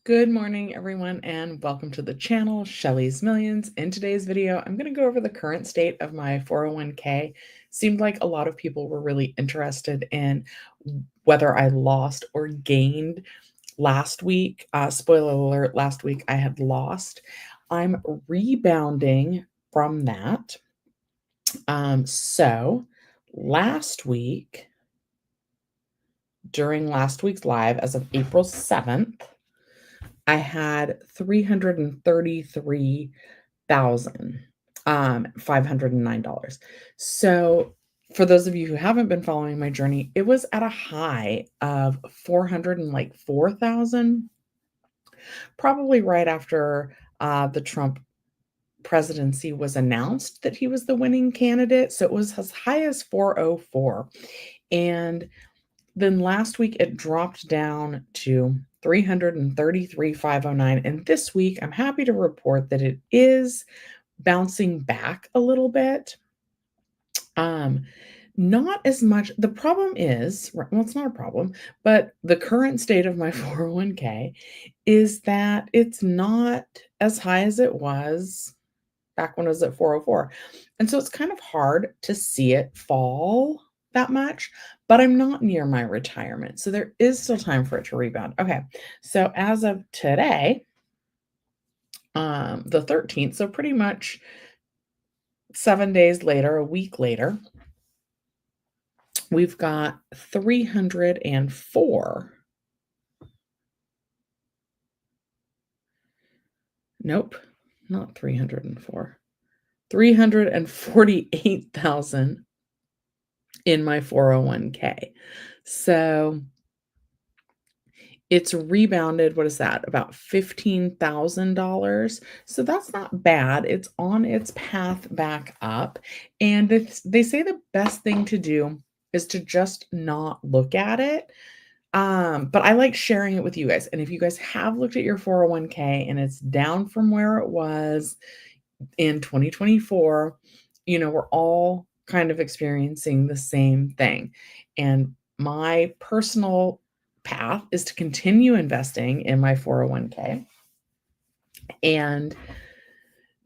Good morning, everyone, and welcome to the channel, Shelly's Millions. In today's video, I'm going to go over the current state of my 401k. Seemed like a lot of people were really interested in whether I lost or gained last week. Spoiler alert, last week I had lost. I'm rebounding from that. So last week, during last week's live, as of April 7th, I had $333,509. So for those of you who haven't been following my journey, it was at a high of 404,000, probably right after the Trump presidency was announced that he was the winning candidate. So it was as high as 404. And then last week it dropped down to 333,509. And this week I'm happy to report that it is bouncing back a little bit. Not as much. The problem is, well, it's not a problem, but the current state of my 401k is that it's not as high as it was back when it was at 404. And so it's kind of hard to see it fall that much, but I'm not near my retirement. So there is still time for it to rebound. Okay. So as of today, the 13th, so pretty much 7 days later, a week later, we've got 304. Nope, not 304. 348,000 in my 401k. So it's rebounded. What is that? About $15,000. So that's not bad. It's on its path back up. And they say the best thing to do is to just not look at it. But I like sharing it with you guys. And if you guys have looked at your 401k and it's down from where it was in 2024, we're all kind of experiencing the same thing. And my personal path is to continue investing in my 401k and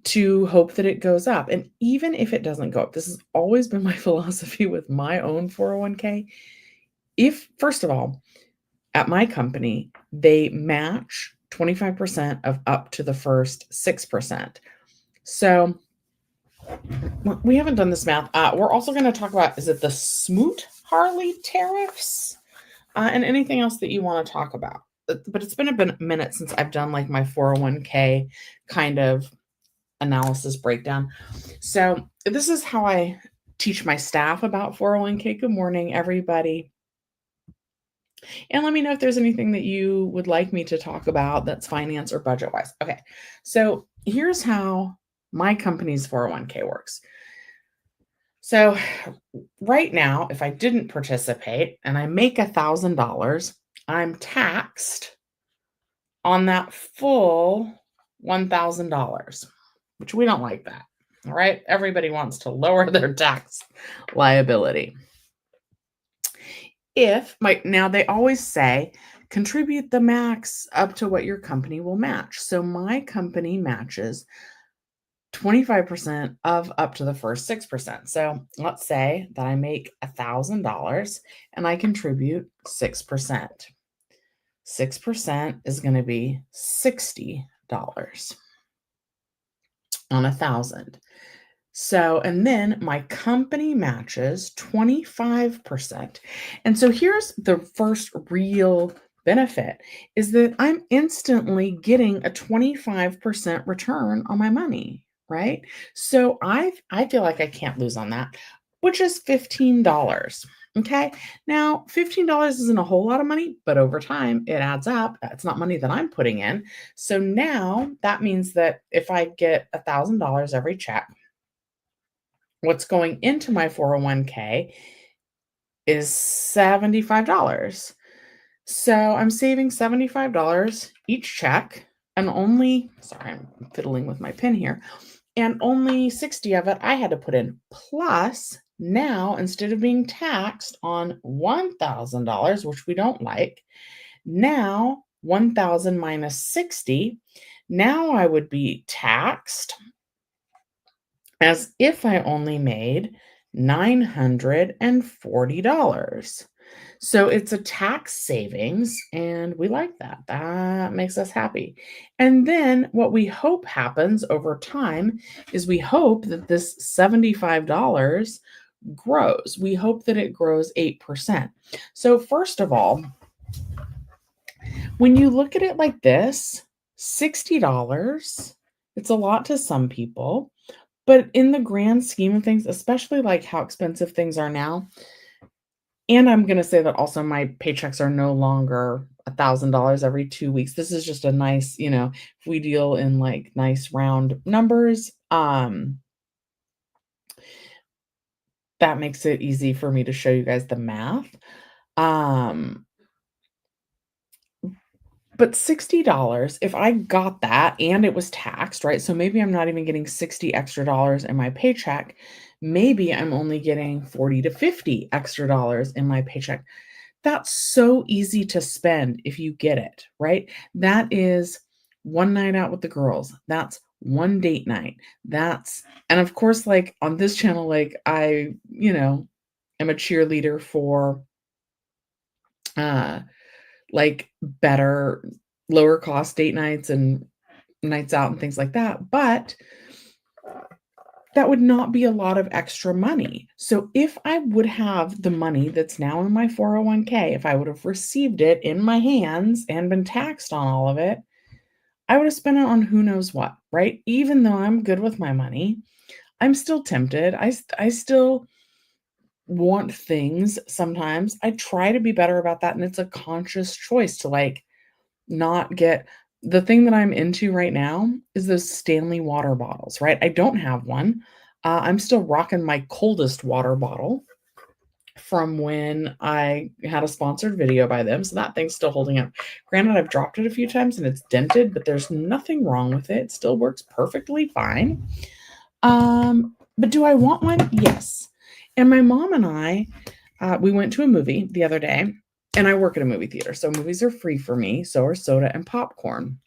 to hope that it goes up. And even if it doesn't go up, this has always been my philosophy with my own 401k. If, first of all, at my company, they match 25% of up to the first 6%. So we haven't done this math. We're also going to talk about, is it the Smoot-Hawley tariffs and anything else that you want to talk about? But it's been a minute since I've done like my 401k kind of analysis breakdown. So this is how I teach my staff about 401k. Good morning, everybody. And let me know if there's anything that you would like me to talk about that's finance or budget wise. Okay, so here's how my company's 401k works. So right now, if I didn't participate and I make $1,000, I'm taxed on that full $1,000, which we don't like that. All right, everybody wants to lower their tax liability. Now they always say, contribute the max up to what your company will match. So my company matches 25% of up to the first 6%. So let's say that I make $1,000 and I contribute 6%. 6% is going to be $60 on 1,000. So, and then my company matches 25%. And so here's the first real benefit is that I'm instantly getting a 25% return on my money, right? So I feel like I can't lose on that, which is $15. Okay. Now, $15 isn't a whole lot of money, but over time it adds up. It's not money that I'm putting in. So now that means that if I get $1,000 every check, what's going into my 401k is $75. So I'm saving $75 each check and sorry, I'm fiddling with my pen here, and only 60 of it I had to put in. Plus, now instead of being taxed on $1,000, which we don't like, now 1,000 minus 60, now I would be taxed as if I only made $940. So it's a tax savings, and we like that. That makes us happy. And then what we hope happens over time is we hope that this $75 grows. We hope that it grows 8%. So, first of all, when you look at it like this, $60, it's a lot to some people. But in the grand scheme of things, especially like how expensive things are now, and I'm gonna say that also my paychecks are no longer $1,000 every 2 weeks. This is just a nice, if we deal in like nice round numbers, that makes it easy for me to show you guys the math. Um, but $60, if I got that and it was taxed, right? So maybe I'm not even getting 60 extra dollars in my paycheck. Maybe I'm only getting 40 to 50 extra dollars in my paycheck. That's so easy to spend if you get it, right? That is one night out with the girls. That's one date night. And of course, like on this channel, like am a cheerleader for uh like better, lower cost date nights and nights out and things like that. But that would not be a lot of extra money. So if I would have the money that's now in my 401k, if I would have received it in my hands and been taxed on all of it, I would have spent it on who knows what, right? Even though I'm good with my money, I'm still tempted. I still want things sometimes. I try to be better about that. And it's a conscious choice to like not get the thing that I'm into right now is those Stanley water bottles, right? I don't have one. I'm still rocking my coldest water bottle from when I had a sponsored video by them. So that thing's still holding up. Granted, I've dropped it a few times and it's dented, but there's nothing wrong with it. It still works perfectly fine. But do I want one? Yes. And my mom and I, we went to a movie the other day, and I work at a movie theater, so movies are free for me. So are soda and popcorn.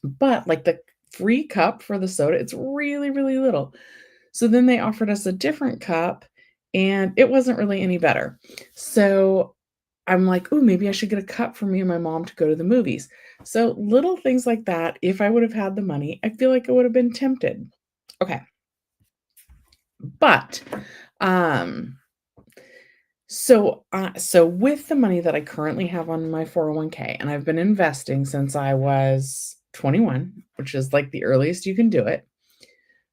But like the free cup for the soda, it's really, really little. So then they offered us a different cup, and it wasn't really any better. So I'm like, oh, maybe I should get a cup for me and my mom to go to the movies. So little things like that, if I would have had the money, I feel like I would have been tempted. Okay. But so with the money that I currently have on my 401k, and I've been investing since I was 21, which is like the earliest you can do it.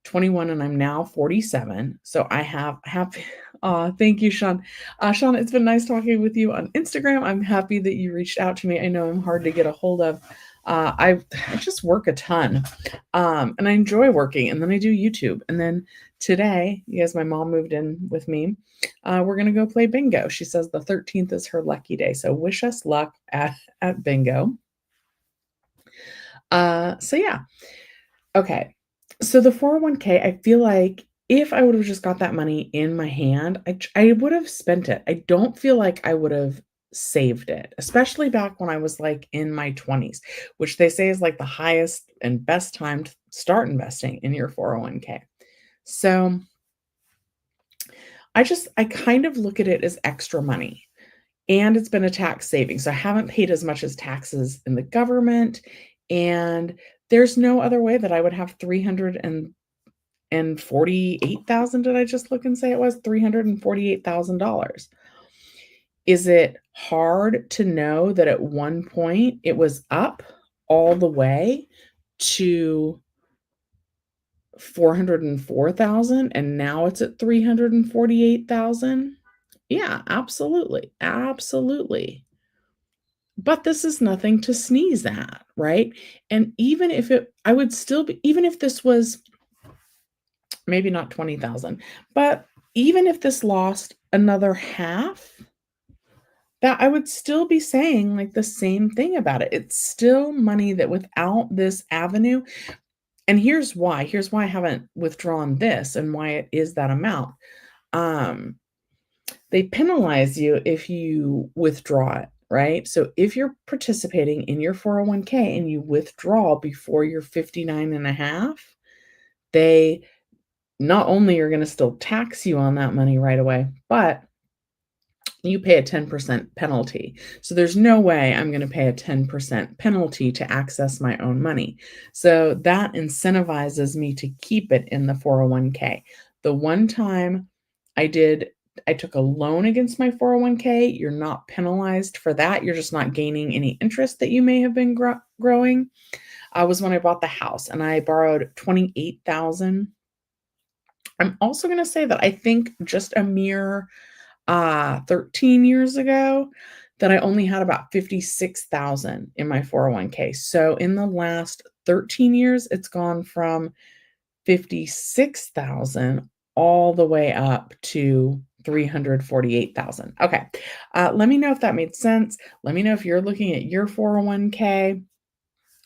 21, and I'm now 47. So I have thank you, Sean. Sean, it's been nice talking with you on Instagram. I'm happy that you reached out to me. I know I'm hard to get a hold of. I just work a ton. And I enjoy working, and then I do YouTube. And then today, because my mom moved in with me, we're gonna go play bingo. She says the 13th is her lucky day. So wish us luck at bingo. So yeah. Okay. So the 401k, I feel like if I would have just got that money in my hand, I would have spent it. I don't feel like I would have saved it, especially back when I was like in my 20s, which they say is like the highest and best time to start investing in your 401k. So I kind of look at it as extra money, and it's been a tax saving. So I haven't paid as much as taxes in the government, and there's no other way that I would have 348,000. Did I just look and say it was $348,000? Is it hard to know that at one point it was up all the way to 404,000 and now it's at 348,000? Yeah, absolutely. Absolutely. But this is nothing to sneeze at, right? And even if I would still be, even if this was maybe not 20,000, but even if this lost another half, that I would still be saying like the same thing about it. It's still money that without this avenue, and here's why I haven't withdrawn this and why it is that amount. They penalize you if you withdraw it, right? So if you're participating in your 401k and you withdraw before you're 59 and a half, they not only are going to still tax you on that money right away, but you pay a 10% penalty. So there's no way I'm going to pay a 10% penalty to access my own money. So that incentivizes me to keep it in the 401k. The one time I did, I took a loan against my 401k. You're not penalized for that. You're just not gaining any interest that you may have been growing. Was when I bought the house and I borrowed 28,000. I'm also going to say that I think just a mere 13 years ago that I only had about 56,000 in my 401k. So in the last 13 years, it's gone from 56,000 all the way up to 348,000. Okay. Let me know if that made sense. Let me know if you're looking at your 401k.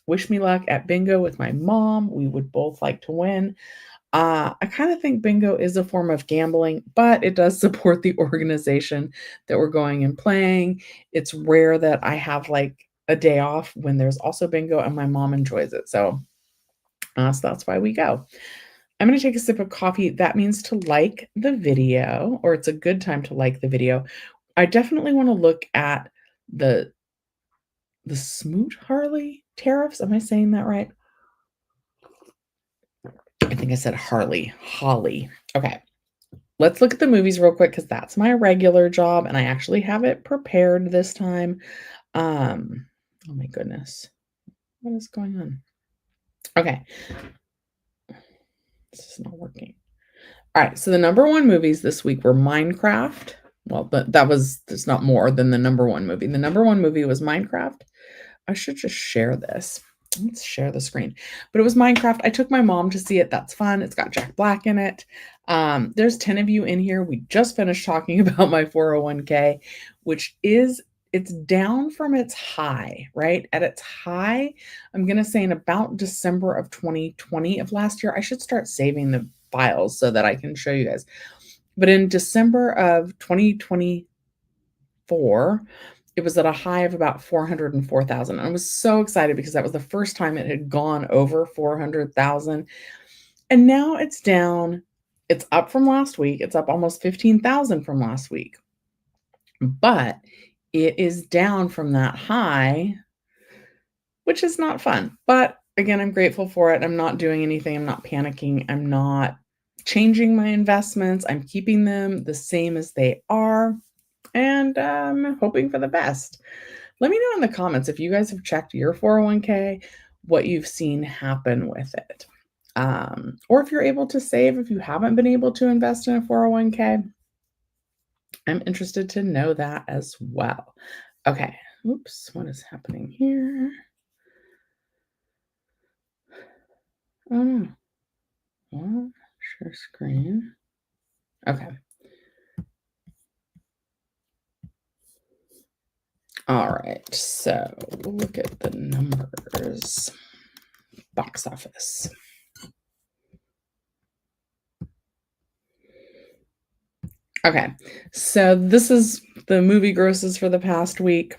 Wish me luck at bingo with my mom. We would both like to win. I kind of think bingo is a form of gambling, but it does support the organization that we're going and playing. It's rare that I have like a day off when there's also bingo and my mom enjoys it. So that's why we go. I'm going to take a sip of coffee. That means to like the video, or it's a good time to like the video. I definitely want to look at the Smoot Harley tariffs. Am I saying that right? I think I said Holly. Okay. Let's look at the movies real quick because that's my regular job and I actually have it prepared this time. Oh my goodness. What is going on? Okay. This is not working. All right. So the number one movies this week were Minecraft. Well, that's not more than the number one movie. The number one movie was Minecraft. I should just share this. Let's share the screen. But it was Minecraft. I took my mom to see it. That's fun. It's got Jack Black in it. There's 10 of you in here. We just finished talking about my 401k, which is, it's down from its high, right? At its high, I'm going to say in about December of 2020 of last year, I should start saving the files so that I can show you guys. But in December of 2024, it was at a high of about 404,000. I was so excited because that was the first time it had gone over 400,000. And now it's down. It's up from last week. It's up almost 15,000 from last week. But it is down from that high, which is not fun. But again, I'm grateful for it. I'm not doing anything. I'm not panicking. I'm not changing my investments. I'm keeping them the same as they are. And hoping for the best. Let me know in the comments if you guys have checked your 401k, what you've seen happen with it. Or if you're able to save, if you haven't been able to invest in a 401k. I'm interested to know that as well. Okay. Oops. What is happening here? Oh no. What? Share screen. Okay. All right. So we'll look at the numbers. Box office. Okay, so this is the movie grosses for the past week.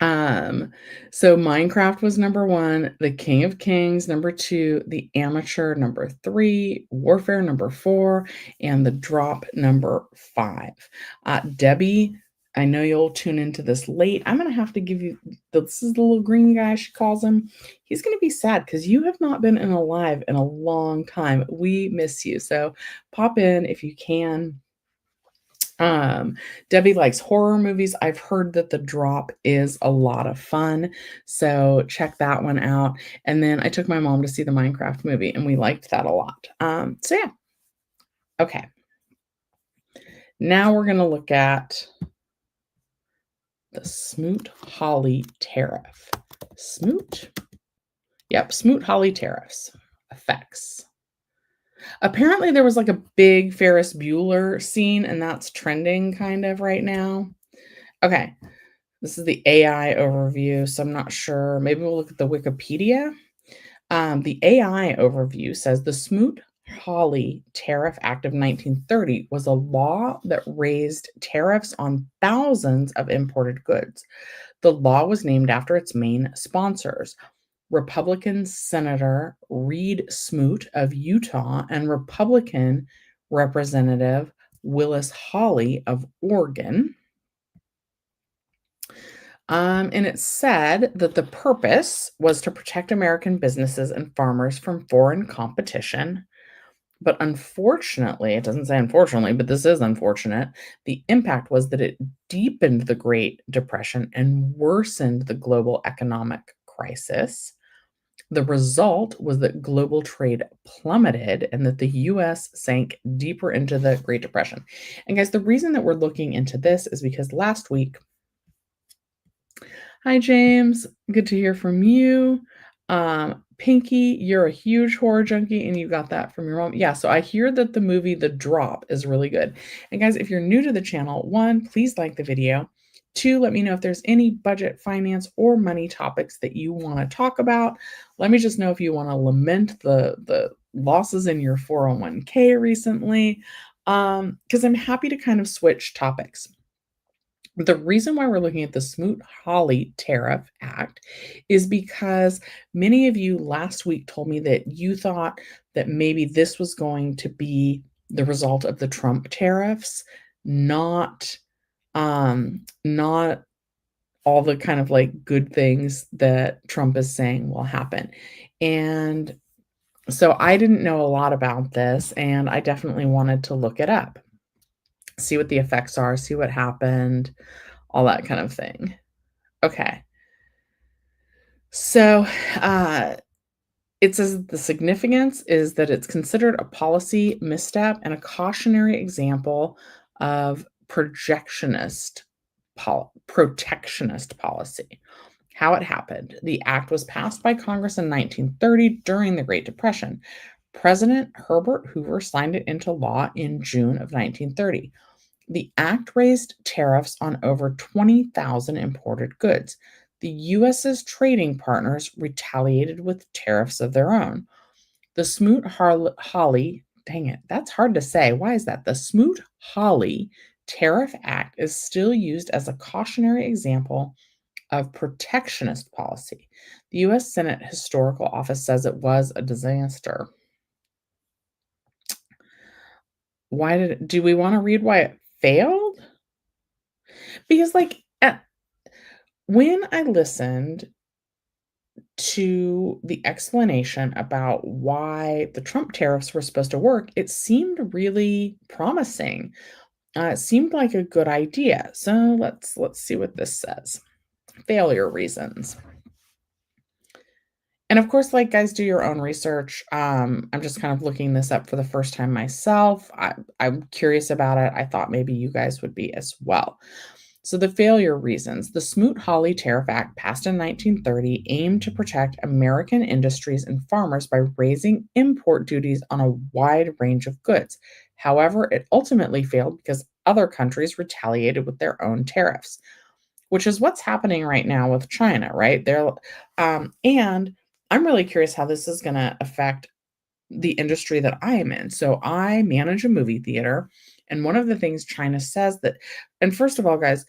So Minecraft was number one, The King of Kings number two, The Amateur number three, Warfare number four, and The Drop number five. Debbie, I know you'll tune into this late. I'm gonna have to give you this is the little green guy she calls him. He's gonna be sad because you have not been in a live in a long time. We miss you. So pop in if you can. Debbie likes horror movies. I've heard that The Drop is a lot of fun, so check that one out. And then I took my mom to see the Minecraft movie, and we liked that a lot. So yeah. Okay. Now we're gonna look at the Smoot-Hawley tariff. Smoot? Yep, Smoot-Hawley tariffs. Effects. Apparently there was like a big Ferris Bueller scene, and that's trending kind of right now. Okay. This is the AI overview, so I'm not sure. Maybe we'll look at the Wikipedia. The AI overview says the Smoot Hawley Tariff Act of 1930 was a law that raised tariffs on thousands of imported goods. The law was named after its main sponsors, Republican Senator Reed Smoot of Utah and Republican Representative Willis Hawley of Oregon. And it said that the purpose was to protect American businesses and farmers from foreign competition. But unfortunately, it doesn't say unfortunately, but this is unfortunate. The impact was that it deepened the Great Depression and worsened the global economic crisis. The result was that global trade plummeted and that the US sank deeper into the Great Depression. And guys, the reason that we're looking into this is because last week, hi James, good to hear from you. Pinky, you're a huge horror junkie and you got that from your mom. Yeah, so I hear that the movie The Drop is really good. And guys, if you're new to the channel, one, please like the video. Two, let me know if there's any budget, finance, or money topics that you want to talk about. Let me just know if you want to lament the losses in your 401k recently, because I'm happy to kind of switch topics. The reason why we're looking at the Smoot-Hawley Tariff Act is because many of you last week told me that you thought that maybe this was going to be the result of the Trump tariffs, not not all the kind of like good things that Trump is saying will happen. And so I didn't know a lot about this, and I definitely wanted to look it up, see what the effects are, see what happened, all that kind of thing. Okay. So, it says the significance is that it's considered a policy misstep and a cautionary example of protectionist policy. How it happened. The act was passed by Congress in 1930 during the Great Depression. President Herbert Hoover signed it into law in June of 1930. The act raised tariffs on over 20,000 imported goods. The US's trading partners retaliated with tariffs of their own. The Smoot-Hawley, dang it, that's hard to say. Why is that? The Smoot-Hawley Tariff Act is still used as a cautionary example of protectionist policy. The US Senate Historical Office says it was a disaster. Do we want to read why it failed? Because when I listened to the explanation about why the Trump tariffs were supposed to work, it seemed really promising. It seemed like a good idea. So let's see what this says. Failure reasons. And of course, like, guys, do your own research. I'm just kind of looking this up for the first time myself. I'm curious about it. I thought maybe you guys would be as well. So the failure reasons. The Smoot-Hawley Tariff Act passed in 1930 aimed to protect American industries and farmers by raising import duties on a wide range of goods. However, it ultimately failed because other countries retaliated with their own tariffs, which is what's happening right now with China, right? And I'm really curious how this is going to affect the industry that I am in. So I manage a movie theater, and one of the things China says that, and first of all, guys,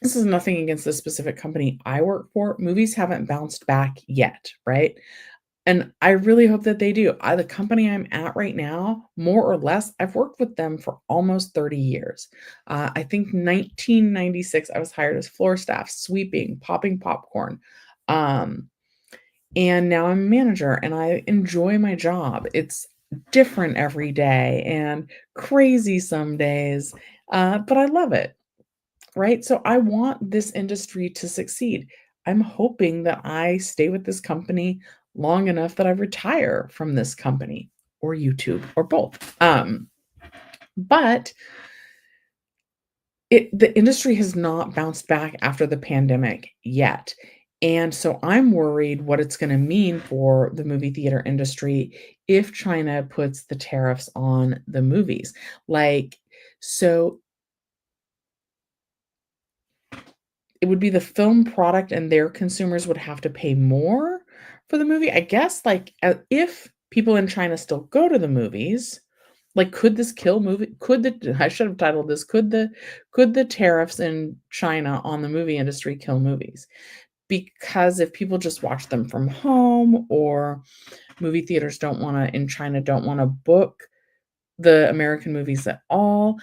this is nothing against the specific company I work for. Movies haven't bounced back yet, right? And I really hope that they do. The company I'm at right now, more or less, I've worked with them for almost 30 years. I think 1996, I was hired as floor staff, sweeping, popping popcorn. And now I'm a manager and I enjoy my job. It's different every day and crazy some days, but I love it, right? So I want this industry to succeed. I'm hoping that I stay with this company long enough that I retire from this company or YouTube or both. But the industry has not bounced back after the pandemic yet. And so I'm worried what it's going to mean for the movie theater industry if China puts the tariffs on the movies. So it would be the film product and their consumers would have to pay more for the movie. I guess if people in China still go to the movies. Like, could this kill movie could the I should have titled this, could the tariffs in China on the movie industry kill movies? Because if people just watch them from home, or movie theaters don't wanna in China don't wanna book the American movies at all,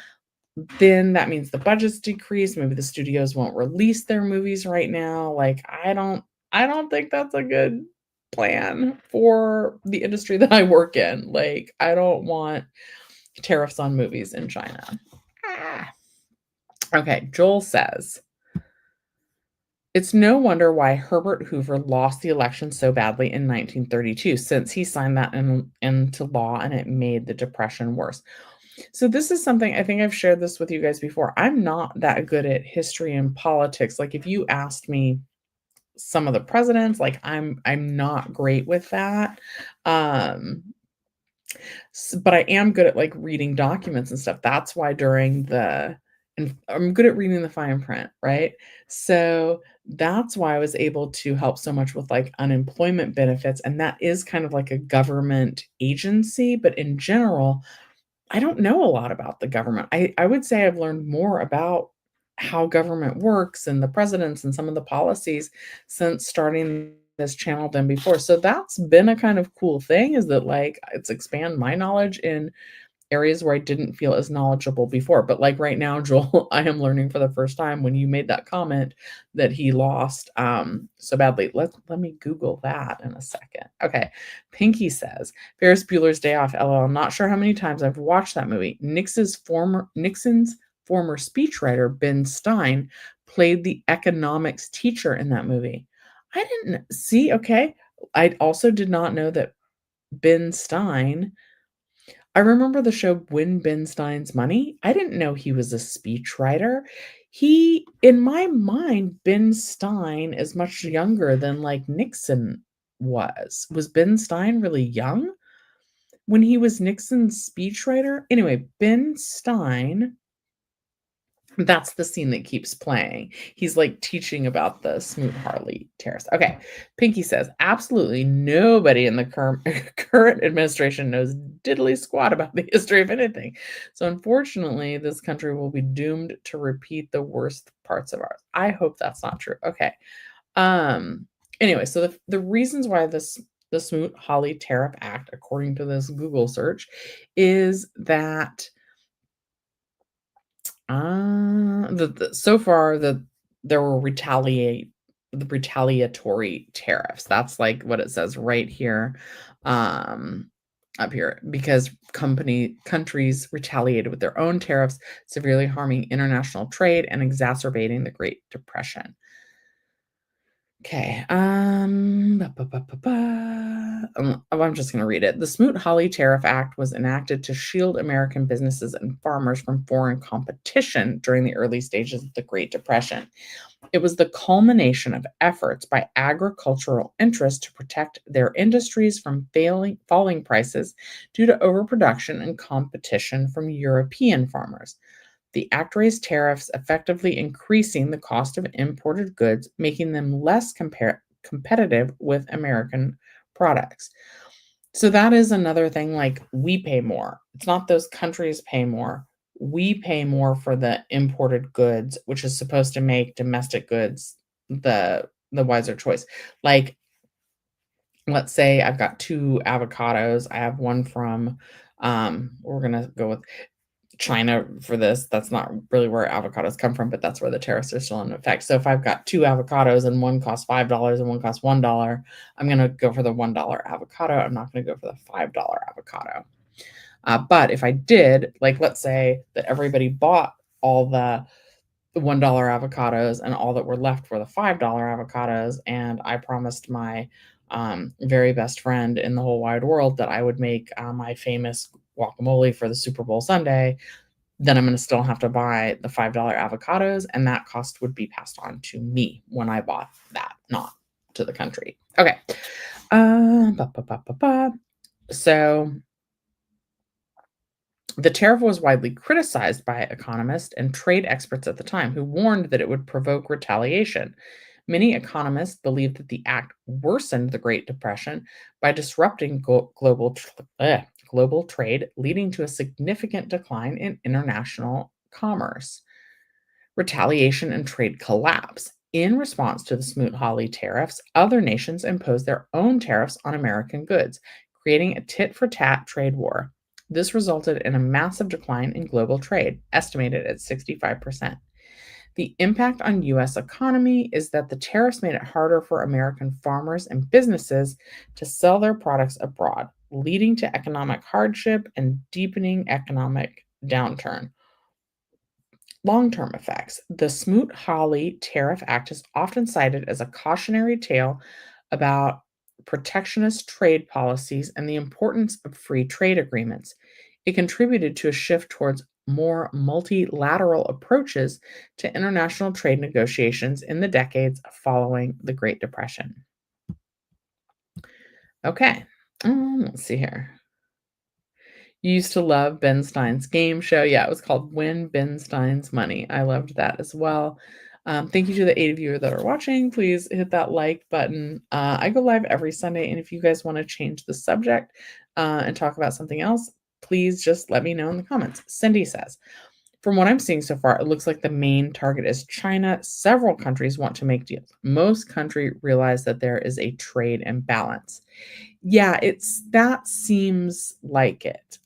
then that means the budgets decrease, maybe the studios won't release their movies right now. Like, I don't think that's a good plan for the industry that I work in. Like, I don't want tariffs on movies in China. Ah. Okay, Joel says, it's no wonder why Herbert Hoover lost the election so badly in 1932, since he signed that into law and it made the Depression worse. So this is something I think I've shared this with you guys before. I'm not that good at history and politics. Like, if you asked me some of the presidents, like, I'm not great with that. Um but I am good at, like, reading documents and stuff. That's why during the and I'm good at reading the fine print, right? So, that's why I was able to help so much with, like, unemployment benefits, and that is kind of like a government agency, but in general, I don't know a lot about the government. I would say I've learned more about how government works and the presidents and some of the policies since starting this channel than before. So that's been a kind of cool thing, is that, like, it's expand my knowledge in areas where I didn't feel as knowledgeable before. But, like, right now, Joel, I am learning for the first time when you made that comment that he lost so badly. Let me Google that in a second. Okay. Pinky says, Ferris Bueller's Day Off, LOL. Not sure how many times I've watched that movie. Nixon's former speechwriter, Ben Stein, played the economics teacher in that movie. I didn't see. Okay. I also did not know that Ben Stein I remember the show Win Ben Stein's Money. I didn't know he was a speechwriter. In my mind, Ben Stein is much younger than, like, Nixon was. Was Ben Stein really young when he was Nixon's speechwriter? Anyway, Ben Stein, that's the scene that keeps playing. He's, like, teaching about the Smoot-Hawley tariffs. Okay, Pinky says, "Absolutely nobody in the current administration knows diddly squat about the history of anything. So, unfortunately, this country will be doomed to repeat the worst parts of ours." I hope that's not true. Okay. Um, anyway, so the reasons why the Smoot-Hawley Tariff Act, according to this Google search, is that so far there were retaliatory tariffs. That's like what it says right here, um, up here, because countries retaliated with their own tariffs, severely harming international trade and exacerbating the Great Depression. Okay. I'm just going to read it. The Smoot-Hawley Tariff Act was enacted to shield American businesses and farmers from foreign competition during the early stages of the Great Depression. It was the culmination of efforts by agricultural interests to protect their industries from falling prices due to overproduction and competition from European farmers. The act raised tariffs, effectively increasing the cost of imported goods, making them less competitive with American products. So that is another thing, like, we pay more. It's not those countries pay more. We pay more for the imported goods, which is supposed to make domestic goods the wiser choice. Like, let's say I've got 2 avocados. I have one from we're going to go with China for this. That's not really where avocados come from, but that's where the tariffs are still in effect. So if I've got 2 avocados and one costs $5 and one costs $1, I'm gonna go for the $1 avocado. I'm not gonna go for the $5 avocado. But if I did, like, let's say that everybody bought all the $1 avocados and all that were left were the $5 avocados, and I promised my very best friend in the whole wide world that I would make my famous guacamole for the Super Bowl Sunday, then I'm gonna still have to buy the $5 avocados, and that cost would be passed on to me when I bought that, not to the country. Okay. Ba, ba, ba, ba, ba. So the tariff was widely criticized by economists and trade experts at the time, who warned that it would provoke retaliation. Many economists believe that the act worsened the Great Depression by disrupting global trade, leading to a significant decline in international commerce. Retaliation and trade collapse. In response to the Smoot-Hawley tariffs, other nations imposed their own tariffs on American goods, creating a tit-for-tat trade war. This resulted in a massive decline in global trade, estimated at 65%. The impact on US economy is that the tariffs made it harder for American farmers and businesses to sell their products abroad, leading to economic hardship and deepening economic downturn. Long-term effects. The Smoot-Hawley Tariff Act is often cited as a cautionary tale about protectionist trade policies and the importance of free trade agreements. It contributed to a shift towards more multilateral approaches to international trade negotiations in the decades following the Great Depression. Okay, let's see here. You used to love Ben Stein's game show. Yeah, it was called Win Ben Stein's Money. I loved that as well. Thank you to the 8 of you that are watching. Please hit that like button. I go live every Sunday, and if you guys want to change the subject and talk about something else, please just let me know in the comments. Cindy says, from what I'm seeing so far, it looks like the main target is China. Several countries want to make deals. Most countries realize that there is a trade imbalance. Yeah, that seems like it.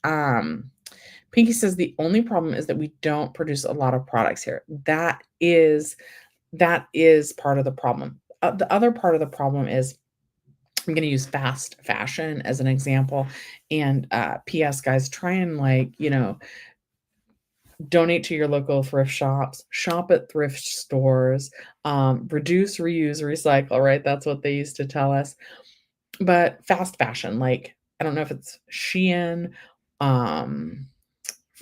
Pinky says the only problem is that we don't produce a lot of products here. That is part of the problem. The other part of the problem is I'm going to use fast fashion as an example. And PS guys, try and donate to your local thrift shops, shop at thrift stores, reduce, reuse, recycle, right? That's what they used to tell us. But fast fashion, like, I don't know if it's Shein, um,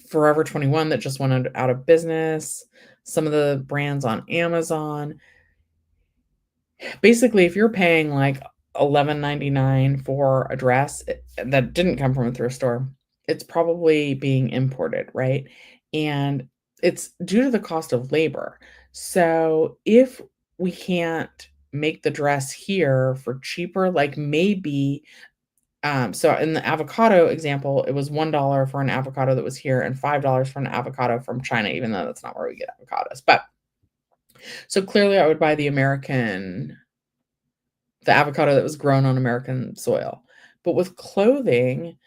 Forever 21 that just went out of business, some of the brands on Amazon. Basically, if you're paying like $11.99 for a dress that didn't come from a thrift store, it's probably being imported, right? And it's due to the cost of labor. So if we can't make the dress here for cheaper, like maybe so in the avocado example, it was $1 for an avocado that was here and $5 for an avocado from China, even though that's not where we get avocados. But so clearly I would buy the avocado that was grown on American soil. But with clothing,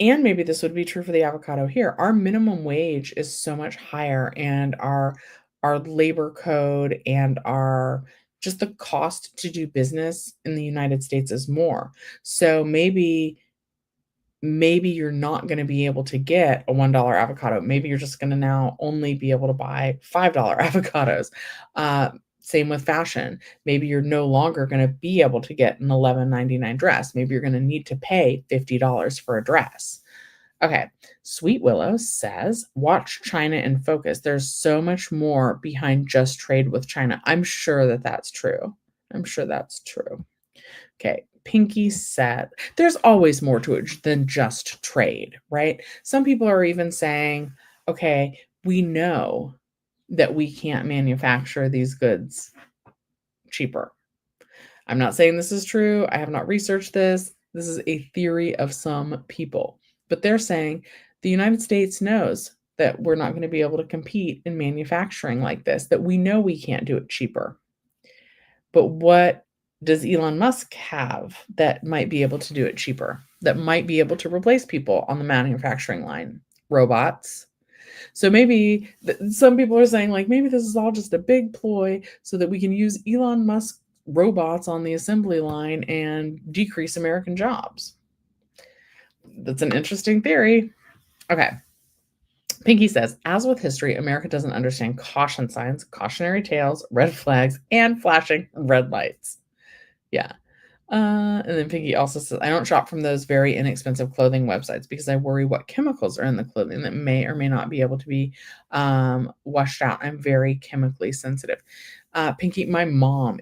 and maybe this would be true for the avocado here, our minimum wage is so much higher, and our labor code and our just the cost to do business in the United States is more. So maybe you're not going to be able to get a $1 avocado. Maybe you're just going to now only be able to buy $5 avocados. Same with fashion. Maybe you're no longer going to be able to get an $11.99 dress. Maybe you're going to need to pay $50 for a dress. Okay. Sweet Willow says, watch China in focus. There's so much more behind just trade with China. I'm sure that that's true. I'm sure that's true. Okay. Pinky said, there's always more to it than just trade, right? Some people are even saying, okay, we know that we can't manufacture these goods cheaper. I'm not saying this is true. I have not researched this. This is a theory of some people. But they're saying the United States knows that we're not going to be able to compete in manufacturing like this, that we know we can't do it cheaper. But what does Elon Musk have that might be able to do it cheaper, that might be able to replace people on the manufacturing line? Robots. So maybe some people are saying, like, maybe this is all just a big ploy so that we can use Elon Musk robots on the assembly line and decrease American jobs. That's an interesting theory. Okay. Pinky says, as with history, America doesn't understand caution signs, cautionary tales, red flags, and flashing red lights. Yeah. And then Pinky also says, I don't shop from those very inexpensive clothing websites because I worry what chemicals are in the clothing that may or may not be able to be washed out. I'm very chemically sensitive. Pinky, my mom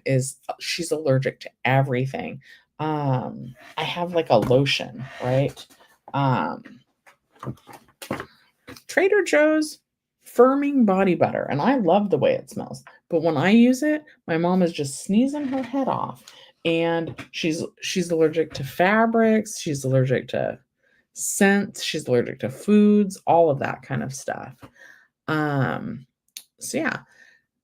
she's allergic to everything. I have like a lotion, right? Trader Joe's, firming body butter, and I love the way it smells. But when I use it, my mom is just sneezing her head off. And she's allergic to fabrics, she's allergic to scents, she's allergic to foods, all of that kind of stuff. Um, so yeah.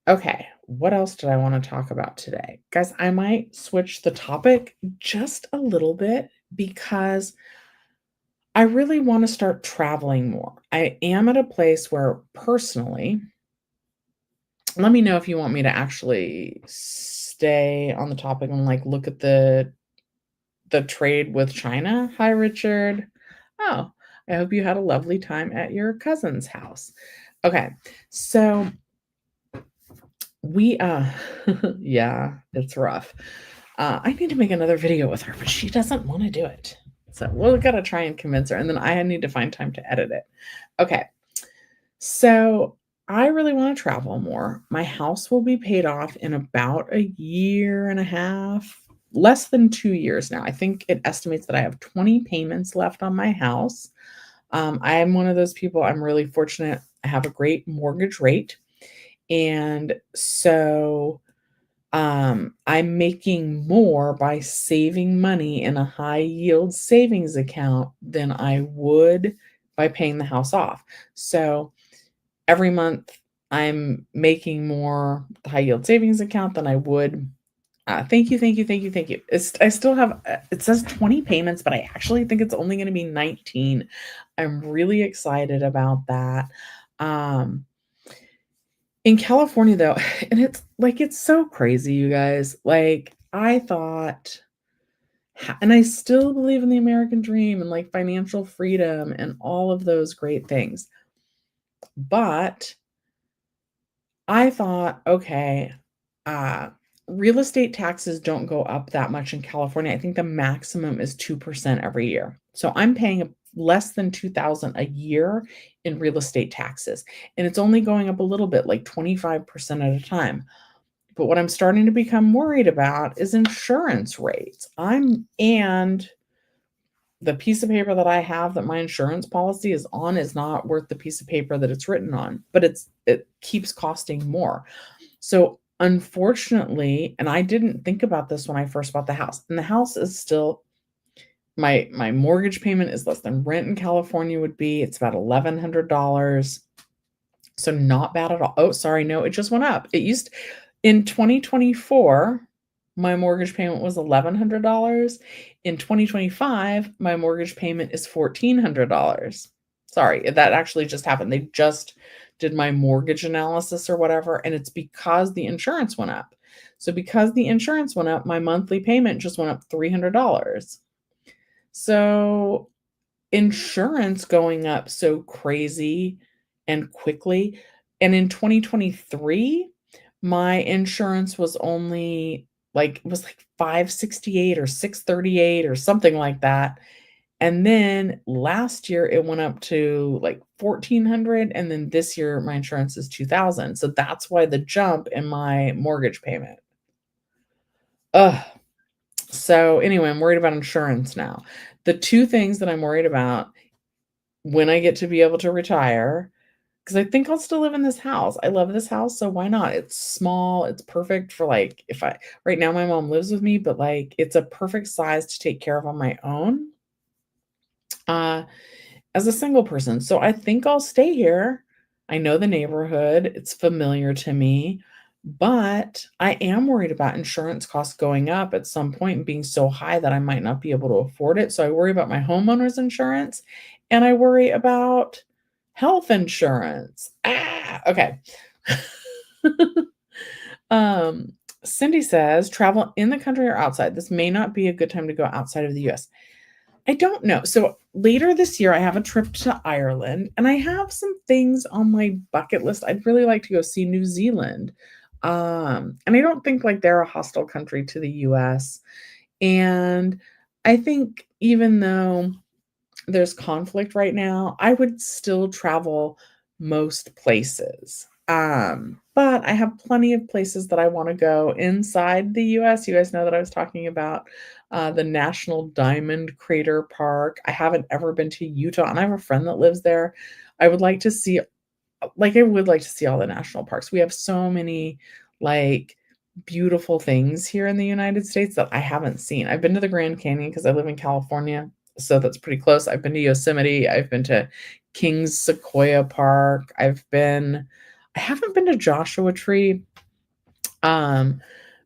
Okay, what else did I want to talk about today? Guys, I might switch the topic just a little bit because I really want to start traveling more. I am at a place where personally, let me know if you want me to actually stay on the topic and like look at the trade with China. Hi, Richard. Oh, I hope you had a lovely time at your cousin's house. Okay, so we yeah, it's rough. I need to make another video with her, but she doesn't want to do it. So we'll gotta try and convince her, and then I need to find time to edit it. Okay, so I really want to travel more. My house will be paid off in about a year and a half, less than 2 years now. I think it estimates that I have 20 payments left on my house. I am one of those people, I'm really fortunate. I have a great mortgage rate. And so I'm making more by saving money in a high yield savings account than I would by paying the house off. So every month I'm making more with the high yield savings account than I would. Thank you, thank you, thank you, thank you. I still have, it says 20 payments, but I actually think it's only going to be 19. I'm really excited about that. Um, in California, though, and it's so crazy, you guys. Like, I thought, and I still believe in the American dream and like financial freedom and all of those great things. But I thought, okay, uh, real estate taxes don't go up that much in California. I think the maximum is 2% every year. So I'm paying less than 2,000 a year in real estate taxes. And it's only going up a little bit, like 25% at a time. But what I'm starting to become worried about is insurance rates. And the piece of paper that I have that my insurance policy is on is not worth the piece of paper that it's written on, but it keeps costing more. So unfortunately, and I didn't think about this when I first bought the house, and the house is still my mortgage payment is less than rent in California would be. It's about $1,100. So not bad at all. Oh, sorry, no, it just went up. It used in 2024, my mortgage payment was $1,100. In 2025, my mortgage payment is $1,400. Sorry, that actually just happened. They just did my mortgage analysis or whatever, and it's because the insurance went up. So because the insurance went up, my monthly payment just went up $300. So insurance going up so crazy and quickly. And in 2023, my insurance was only like it was like 568 or 638 or something like that. And then last year it went up to like 1400, and then this year my insurance is 2000. So that's why the jump in my mortgage payment. Ugh. So anyway, I'm worried about insurance now. The two things that I'm worried about when I get to be able to retire, because I think I'll still live in this house. I love this house, so why not? It's small, it's perfect for, like, if I right now, my mom lives with me, but, like, it's a perfect size to take care of on my own, uh, as a single person, so I think I'll stay here. I know the neighborhood, it's familiar to me, but I am worried about insurance costs going up at some point and being so high that I might not be able to afford it, so I worry about my homeowner's insurance, and I worry about health insurance. Okay. Um, Cindy says, "Travel in the country or outside? This may not be a good time to go outside of the US." I don't know. So later this year, I have a trip to Ireland, and I have some things on my bucket list. I'd really like to go see New Zealand. And I don't think like they're a hostile country to the US. And I think even though there's conflict right now, I would still travel most places. But I have plenty of places that I want to go inside the US. You guys know that I was talking about the National Diamond Crater Park. I haven't ever been to Utah, and I have a friend that lives there. I would like to see like, I would like to see all the national parks. We have so many, like, beautiful things here in the United States that I haven't seen. I've been to the Grand Canyon because I live in California, so that's pretty close. I've been to Yosemite, I've been to Kings Sequoia Park, I haven't been to Joshua Tree, but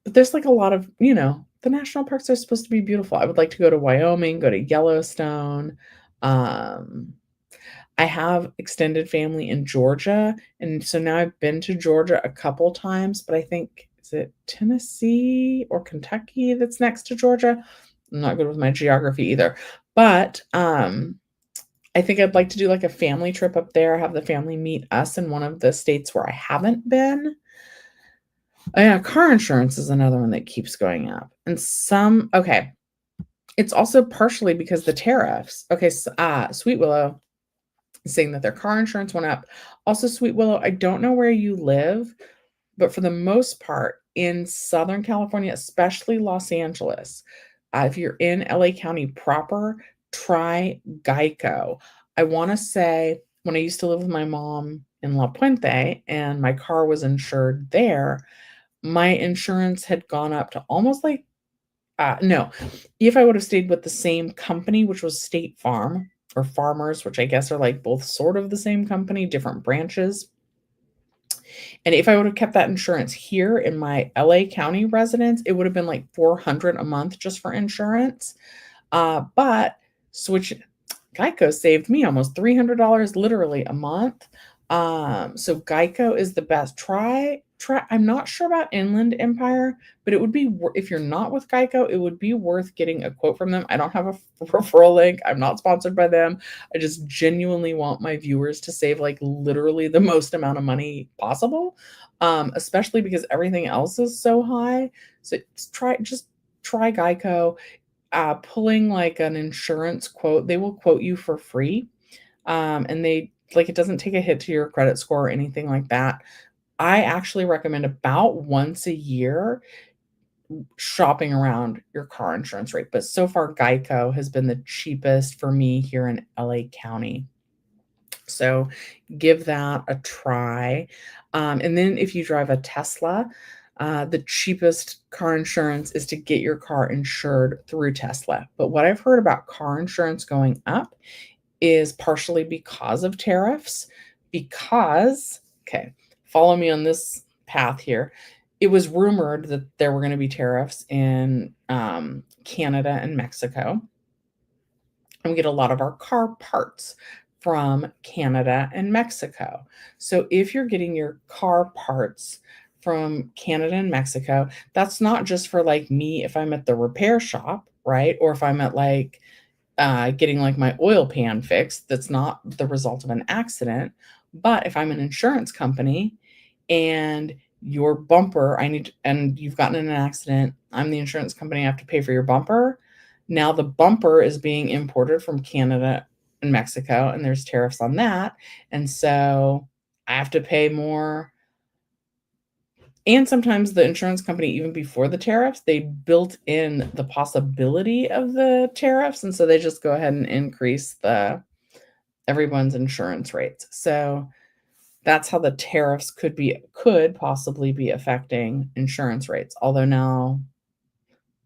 there's, like, a lot of the national parks are supposed to be beautiful. I would like to go to Wyoming, go to Yellowstone, um I have extended family in Georgia, and so now I've been to Georgia a couple times, but I think is it Tennessee or Kentucky that's next to Georgia? I'm not good with my geography either, but, I think I'd like to do, like, a family trip up there, have the family meet us in one of the states where I haven't been. Oh, yeah, car insurance is another one that keeps going up, and it's also partially because the tariffs. Okay, Sweet Willow saying that their car insurance went up. Also, Sweet Willow, I don't know where you live, but for the most part in Southern California, especially Los Angeles, if you're in LA County proper, try Geico. I want to say when I used to live with my mom in La Puente and my car was insured there, my insurance had gone up to almost like no. If I would have stayed with the same company, which was State Farm or Farmers, which I guess are like both sort of the same company, different branches. And if I would have kept that insurance here in my LA County residence, it would have been like 400 a month just for insurance. But switch Geico saved me almost $300 literally a month. So Geico is the best. Try I'm not sure about Inland Empire, but it would be if you're not with Geico, it would be worth getting a quote from them. I don't have a referral link. I'm not sponsored by them. I just genuinely want my viewers to save like literally the most amount of money possible. Especially because everything else is so high. So just try Geico pulling like an insurance quote, they will quote you for free. And they like it doesn't take a hit to your credit score or anything like that. I actually recommend about once a year shopping around your car insurance rate. But so far, Geico has been the cheapest for me here in LA County. So give that a try. And then if you drive a Tesla, the cheapest car insurance is to get your car insured through Tesla. But what I've heard about car insurance going up is partially because of tariffs. Because, okay, follow me on this path here. It was rumored that there were going to be tariffs in Canada and Mexico. And we get a lot of our car parts from Canada and Mexico. So if you're getting your car parts from Canada and Mexico, that's not just for like me if I'm at the repair shop, right? Or if I'm at like getting like my oil pan fixed, that's not the result of an accident. But if I'm an insurance company and your bumper, and you've gotten in an accident, I'm the insurance company, I have to pay for your bumper. Now the bumper is being imported from Canada and Mexico, and there's tariffs on that. And so I have to pay more. And sometimes the insurance company, even before the tariffs, they built in the possibility of the tariffs. And so they just go ahead and increase everyone's insurance rates. So that's how the tariffs could possibly be affecting insurance rates. Although now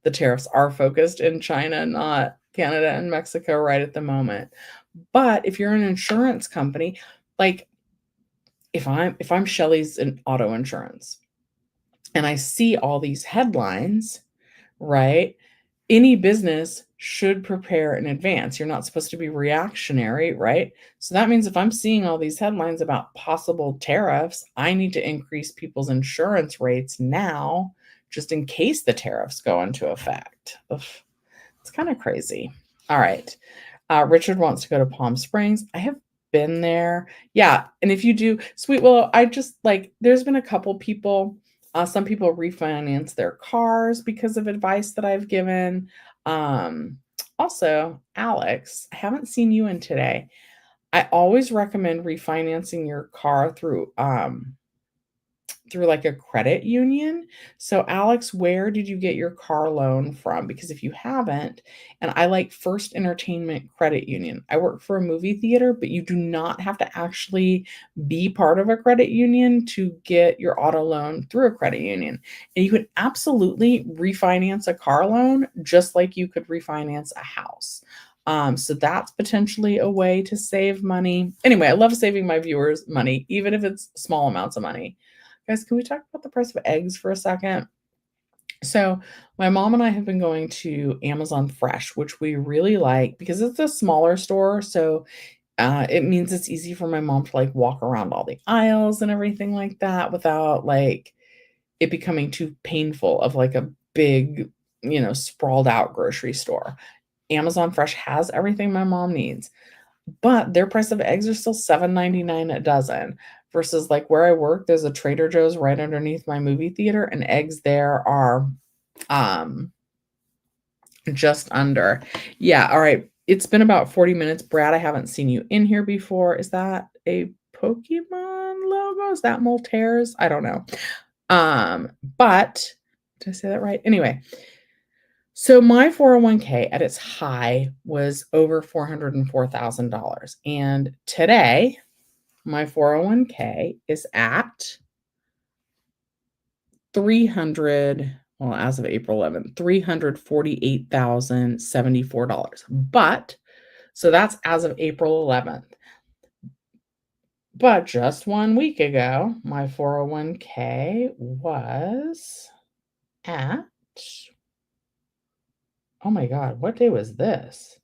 the tariffs are focused in China, not Canada and Mexico right at the moment. But if you're an insurance company, like if I'm Shelley's in auto insurance and I see all these headlines, right? Any business should prepare in advance. You're not supposed to be reactionary, right? So that means if I'm seeing all these headlines about possible tariffs, I need to increase people's insurance rates now just in case the tariffs go into effect. Ugh, it's kind of crazy. All right. Richard wants to go to Palm Springs. I have been there. Yeah. And if you do, Sweet Willow, I just like, there's been a couple people, some people refinance their cars because of advice that I've given. Also, Alex, I haven't seen you in today. I always recommend refinancing your car through like a credit union. So, Alex, where did you get your car loan from? Because if you haven't, and I like First Entertainment Credit Union. I work for a movie theater, but you do not have to actually be part of a credit union to get your auto loan through a credit union. And you could absolutely refinance a car loan just like you could refinance a house. So that's potentially a way to save money. Anyway, I love saving my viewers money, even if it's small amounts of money. Guys, can we talk about the price of eggs for a second? So, my mom and I have been going to Amazon Fresh, which we really like because it's a smaller store. So, it means it's easy for my mom to like walk around all the aisles and everything like that without like it becoming too painful of like a big, sprawled out grocery store. Amazon Fresh has everything my mom needs, but their price of eggs are still $7.99 a dozen versus like where I work, there's a Trader Joe's right underneath my movie theater, and eggs there are um just under. Yeah, all right. It's been about 40 minutes. Brad, I haven't seen you in here before. Is that a Pokemon logo? Is that Moltaire's? I don't know. But did I say that right? Anyway, so my 401k at its high was over $404,000. And today, my 401k is at 300, well, as of April 11th, $348,074. But so that's as of April 11th. But just 1 week ago, my 401k was at, oh my God, what day was this?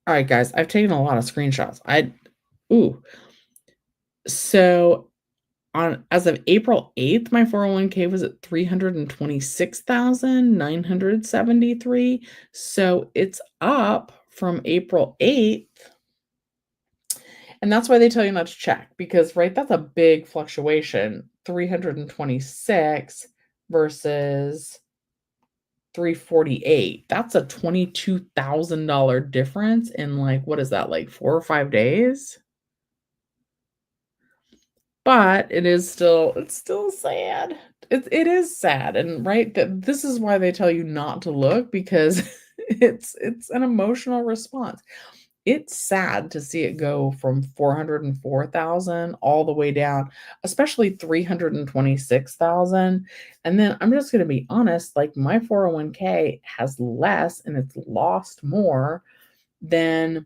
All right, guys, I've taken a lot of screenshots. Ooh. So as of April 8th, my 401k was at 326,973. So it's up from April 8th. And that's why they tell you not to check because, right, that's a big fluctuation. 326 versus 348. That's a $22,000 difference in like, what is that, like 4 or 5 days? But it's still sad. It is sad, and right, that this is why they tell you not to look because it's an emotional response. It's sad to see it go from 404,000 all the way down, especially 326,000. And then I'm just gonna be honest, like my 401k has less and it's lost more than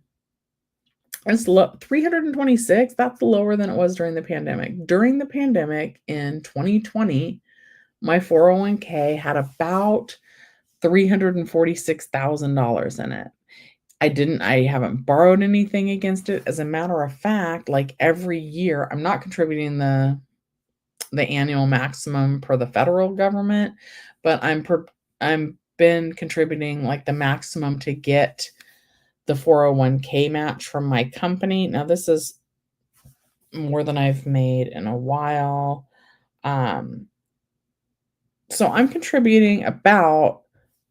it's low 326, that's lower than it was during the pandemic. During the pandemic in 2020, my 401k had about $346,000 in it. I haven't borrowed anything against it. As a matter of fact, like every year, I'm not contributing the annual maximum per the federal government, but I'm been contributing like the maximum to get the 401k match from my company. Now, this is more than I've made in a while. So I'm contributing about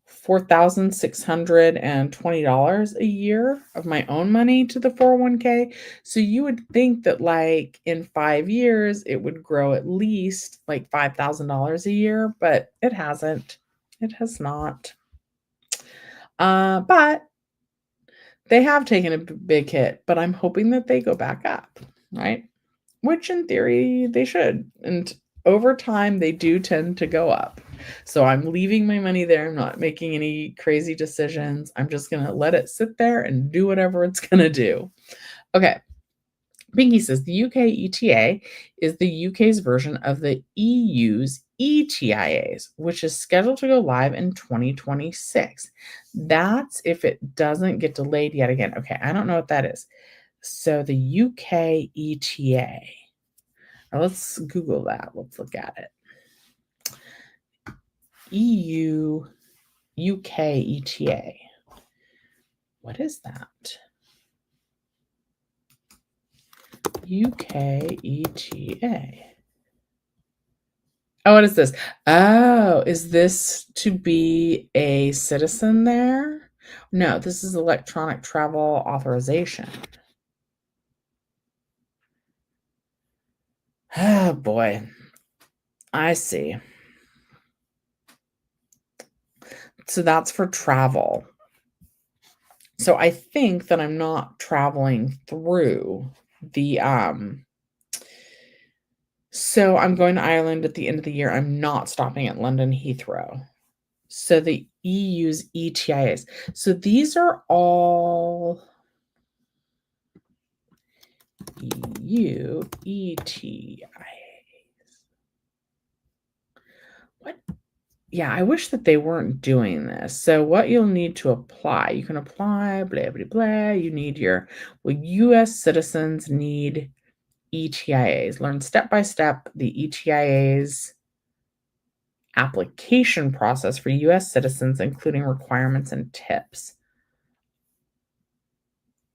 $4,620 a year of my own money to the 401k. So you would think that like in 5 years it would grow at least like $5,000 a year, but it hasn't. It has not. But they have taken a big hit, but I'm hoping that they go back up, right? Which in theory they should. And over time they do tend to go up. So I'm leaving my money there. I'm not making any crazy decisions. I'm just going to let it sit there and do whatever it's going to do. Okay. Pinky says the UK ETA is the UK's version of the EU's ETIAs, which is scheduled to go live in 2026. That's if it doesn't get delayed yet again. Okay, I don't know what that is. So the UK ETA. Now let's Google that. Let's look at it. EU UK ETA. What is that? UK ETA. Oh, what is this? Oh, is this to be a citizen there? No, this is electronic travel authorization. Oh boy. I see. So that's for travel. So I think that I'm not traveling through the so I'm going to Ireland at the end of the year. I'm not stopping at London Heathrow. So the EU's ETIAs. So these are all EU ETIAs. What? Yeah, I wish that they weren't doing this. So what you'll need to apply, you can apply, blah, blah, blah. You need US citizens need ETIAs. Learn step by step the ETIAs application process for US citizens, including requirements and tips.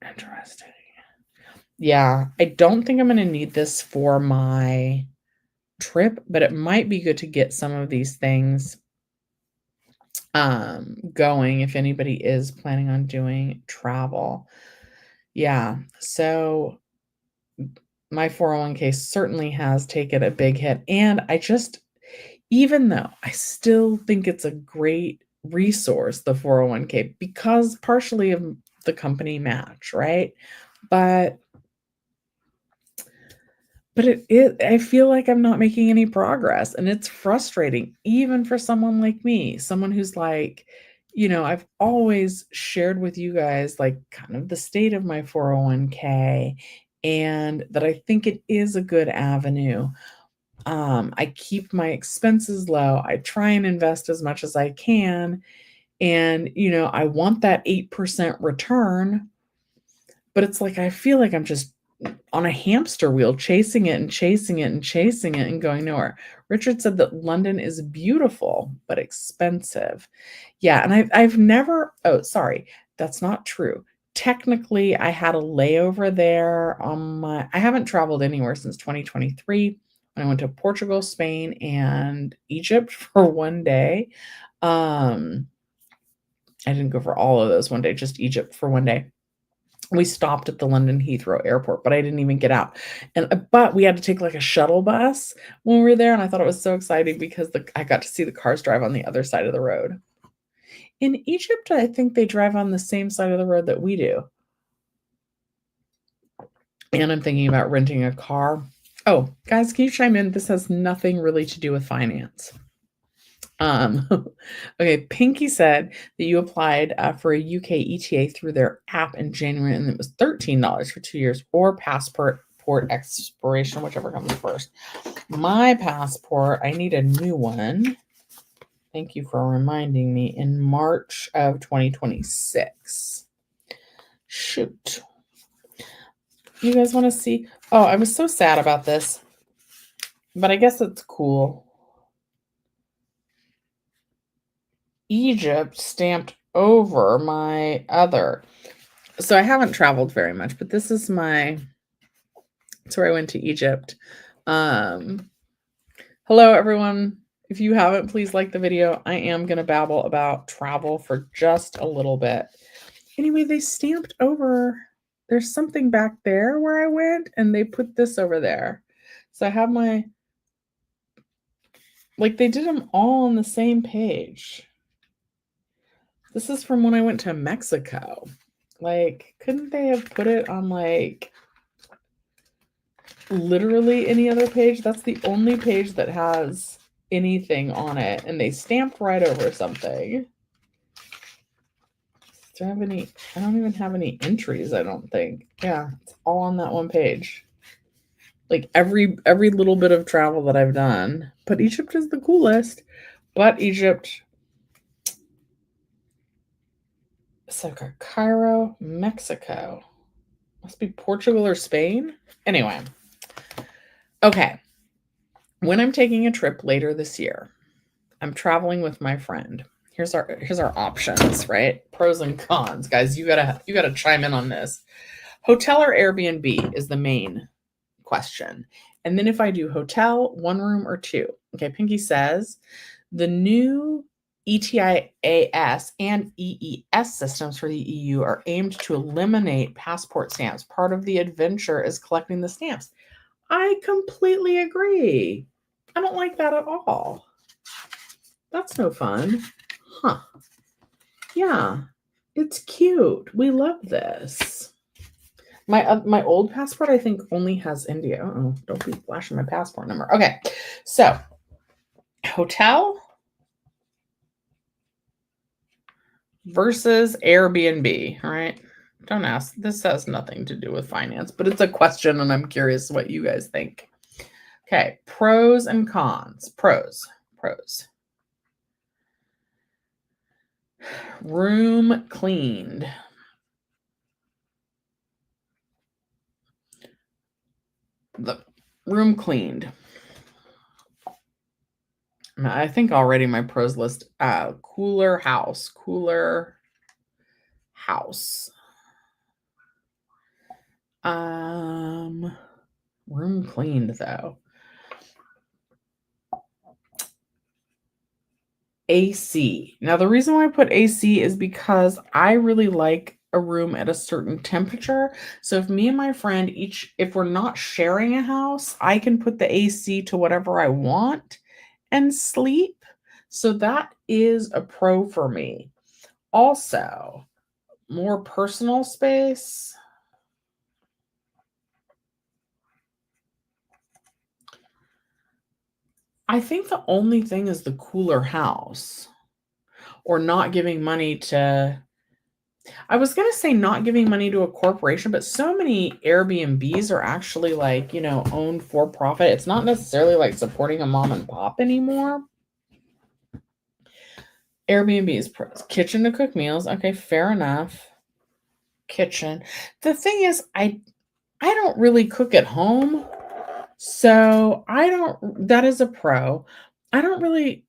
Interesting. Yeah, I don't think I'm going to need this for my trip, but it might be good to get some of these things going if anybody is planning on doing travel. Yeah, so my 401k certainly has taken a big hit, and even though I still think it's a great resource, the 401k, because partially of the company match, right? But I feel like I'm not making any progress, and it's frustrating even for someone like me, someone who's like, I've always shared with you guys like kind of the state of my 401k and that I think it is a good avenue. I keep my expenses low. I try and invest as much as I can. And, I want that 8% return, but it's like I feel like I'm just on a hamster wheel, chasing it and chasing it and chasing it and going nowhere. Richard said that London is beautiful but expensive. Yeah, and I've never. Oh, sorry, that's not true. Technically, I had a layover there on my. I haven't traveled anywhere since 2023 when I went to Portugal, Spain, and Egypt for one day. I didn't go for all of those one day, just Egypt for one day. We stopped at the London Heathrow Airport, but I didn't even get out. But we had to take like a shuttle bus when we were there, and I thought it was so exciting because I got to see the cars drive on the other side of the road. In Egypt, I think they drive on the same side of the road that we do. And I'm thinking about renting a car. Oh, guys, can you chime in? This has nothing really to do with finance. Okay, Pinky said that you applied for a UK ETA through their app in January, and it was $13 for 2 years, or passport expiration, whichever comes first. My passport, I need a new one. Thank you for reminding me. In March of 2026. Shoot. You guys want to see? Oh, I was so sad about this, but I guess it's cool. Egypt stamped over my other. So I haven't traveled very much, but this is that's where I went to Egypt. Hello, everyone. If you haven't, please like the video. I am going to babble about travel for just a little bit. Anyway, they stamped over. There's something back there where I went, and they put this over there. So I have they did them all on the same page. This is from when I went to Mexico. Couldn't they have put it on literally any other page? That's the only page that has anything on it, and they stamped right over something. Do I have any? I don't even have any entries, I don't think. Yeah, it's all on that one page. Like every little bit of travel that I've done. But Egypt is the coolest. But Egypt. So Cairo, Mexico. Must be Portugal or Spain. Anyway. Okay. When I'm taking a trip later this year, I'm traveling with my friend. Here's our options, right? Pros and cons, guys. You gotta chime in on this. Hotel or Airbnb is the main question. And then if I do hotel, one room or two. Okay, Pinky says the new ETIAS and EES systems for the EU are aimed to eliminate passport stamps. Part of the adventure is collecting the stamps. I completely agree. I don't like that at all. That's no fun. Huh. Yeah. It's cute. We love this. My old passport, I think, only has India. Oh, don't be flashing my passport number. Okay. So, hotel versus Airbnb, all right? Don't ask. This has nothing to do with finance, but it's a question and I'm curious what you guys think. Okay, pros and cons. Pros. Room cleaned. The room cleaned. I think already my pros list. Cooler house. Um, room cleaned though. AC. Now, the reason why I put AC is because I really like a room at a certain temperature. So if me and my friend if we're not sharing a house, I can put the AC to whatever I want and sleep. So that is a pro for me. Also, more personal space. I think the only thing is the cooler house or not giving money to I was gonna say not giving money to a corporation, but so many Airbnbs are actually like, owned for profit. It's not necessarily like supporting a mom and pop anymore. Airbnb's pros. Kitchen to cook meals. Okay, fair enough. Kitchen. The thing is, I don't really cook at home. So that is a pro. I don't really,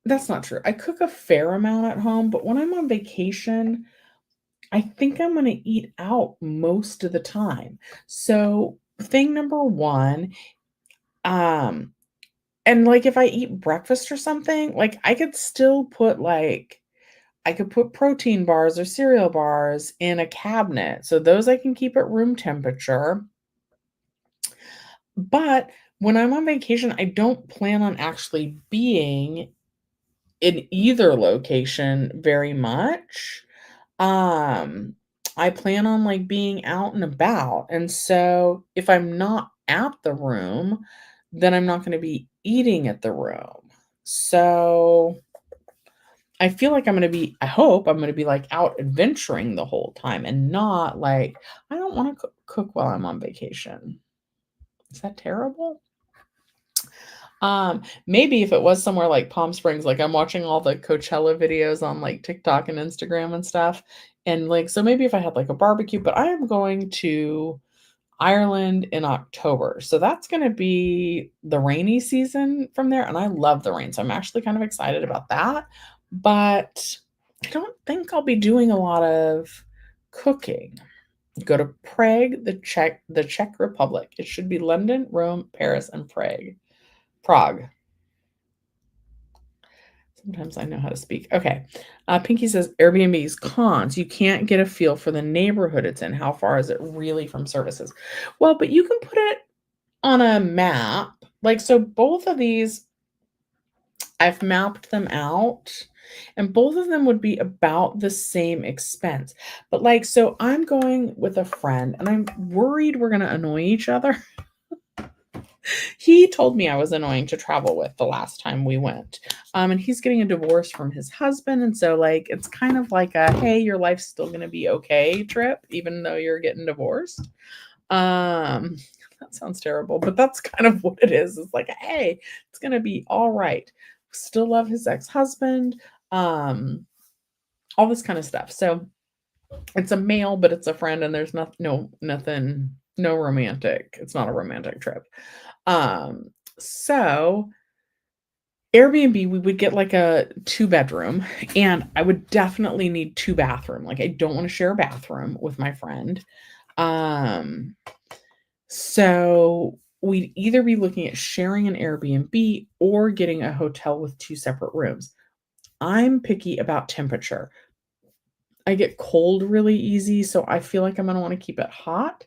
that's not true. I cook a fair amount at home, but when I'm on vacation, I think I'm gonna eat out most of the time. So, thing number 1, um and, like, if I eat breakfast or something, like, I could put protein bars or cereal bars in a cabinet, so those I can keep at room temperature. But when I'm on vacation, I don't plan on actually being in either location very much. Um, I plan on, like, being out and about, and so if I'm not at the room, then I'm not gonna be eating at the room. So, I hope I'm gonna be, like, out adventuring the whole time and not, like I don't wanna cook while I'm on vacation. Is that terrible? Maybe if it was somewhere like Palm Springs, like I'm watching all the Coachella videos on like TikTok and Instagram and stuff. And like, so maybe if I had like a barbecue, but I am going to Ireland in October. So that's going to be the rainy season from there. And I love the rain. So I'm actually kind of excited about that. But I don't think I'll be doing a lot of cooking. Go to Prague, the Czech Republic. It should be London, Rome, Paris, and Prague. Sometimes I know how to speak. Okay. Pinky says Airbnb's cons. You can't get a feel for the neighborhood it's in. How far is it really from services? Well, but you can put it on a map. Like, so both of these, I've mapped them out, and both of them would be about the same expense. But, like, so I'm going with a friend, and I'm worried we're going to annoy each other. He told me I was annoying to travel with the last time we went. And he's getting a divorce from his husband. And so, like, it's kind of like a, hey, your life's still going to be okay trip, even though you're getting divorced. Um, that sounds terrible, but that's kind of what it is. It's like, hey, it's going to be all right. Still love his ex husband, all this kind of stuff. So, it's a male, but it's a friend, and there's nothing, no romantic. It's not a romantic trip. So Airbnb, we would get like a 2-bedroom, and I would definitely need 2 bathroom. Like, I don't wanna share a bathroom with my friend. Um, so we'd either be looking at sharing an Airbnb or getting a hotel with 2 separate rooms. I'm picky about temperature. I get cold really easy, so I feel like I'm gonna wanna keep it hot,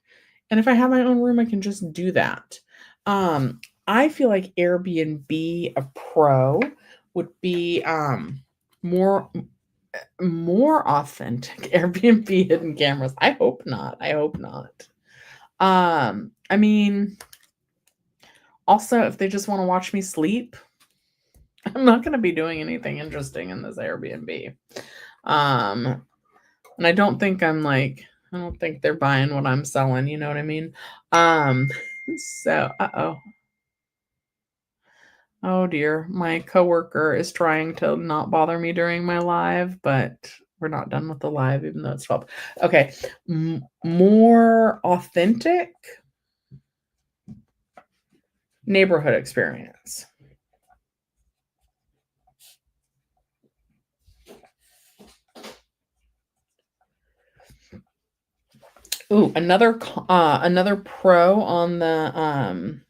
And if I have my own room, I can just do that. I feel like Airbnb, a pro, would be more more authentic Airbnb hidden cameras. I hope not. I hope not. I mean, also if they just want to watch me sleep, I'm not going to be doing anything interesting in this Airbnb. And I don't think I don't think they're buying what I'm selling, you know what I mean? Um, so, uh-oh. Oh dear, my coworker is trying to not bother me during my live, but we're not done with the live, even though it's 12. Okay, more authentic neighborhood experience. Ooh, another pro on the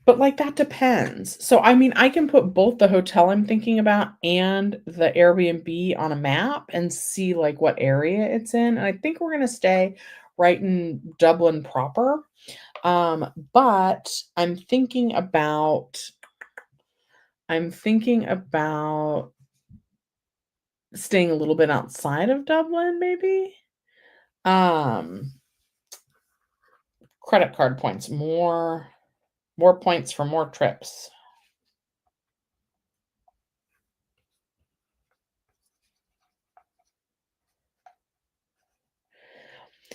but, like, that depends. So, I mean, I can put both the hotel I'm thinking about and the Airbnb on a map and see, like, what area it's in, and I think we're gonna stay right in Dublin proper. But I'm thinking about staying a little bit outside of Dublin, maybe? Um, Credit card points, more points for more trips.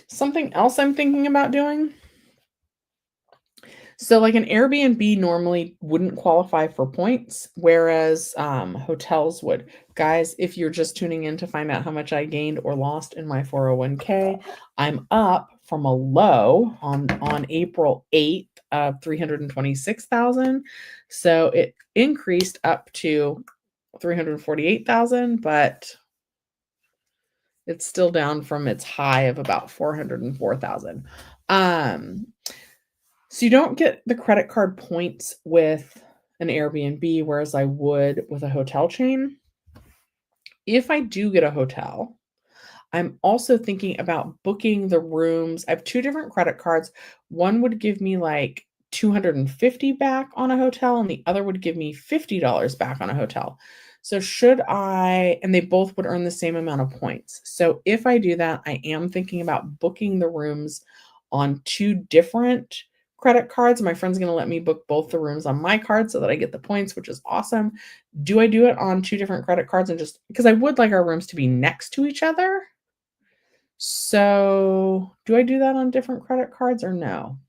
Something else I'm thinking about doing, so, like, an Airbnb normally wouldn't qualify for points, whereas, hotels would. Guys, if you're just tuning in to find out how much I gained or lost in my 401k, I'm up from a low on April 8th of 326,000. So, it increased up to 348,000, but it's still down from its high of about 404,000. Um, so you don't get the credit card points with an Airbnb, whereas I would with a hotel chain. If I do get a hotel, I'm also thinking about booking the rooms. I have 2 different credit cards. One would give me, like, 250 back on a hotel, and the other would give me $50 back on a hotel. So should I and they both would earn the same amount of points. So if I do that, I am thinking about booking the rooms on 2 different credit cards. My friend's gonna let me book both the rooms on my card so that I get the points, which is awesome. Do I do it on 2 different credit cards and just because I would like our rooms to be next to each other? So, do I do that on different credit cards or no?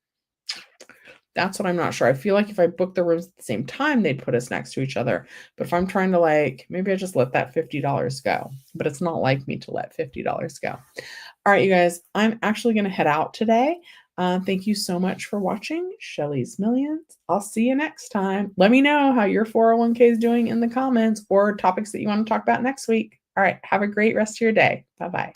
That's what I'm not sure. I feel like if I book the rooms at the same time, they'd put us next to each other. But if I'm trying to maybe I just let that $50 go. But it's not like me to let $50 go. All right, you guys, I'm actually going to head out today. Thank you so much for watching Shelly's Millions. I'll see you next time. Let me know how your 401k is doing in the comments or topics that you want to talk about next week. All right, have a great rest of your day. Bye bye.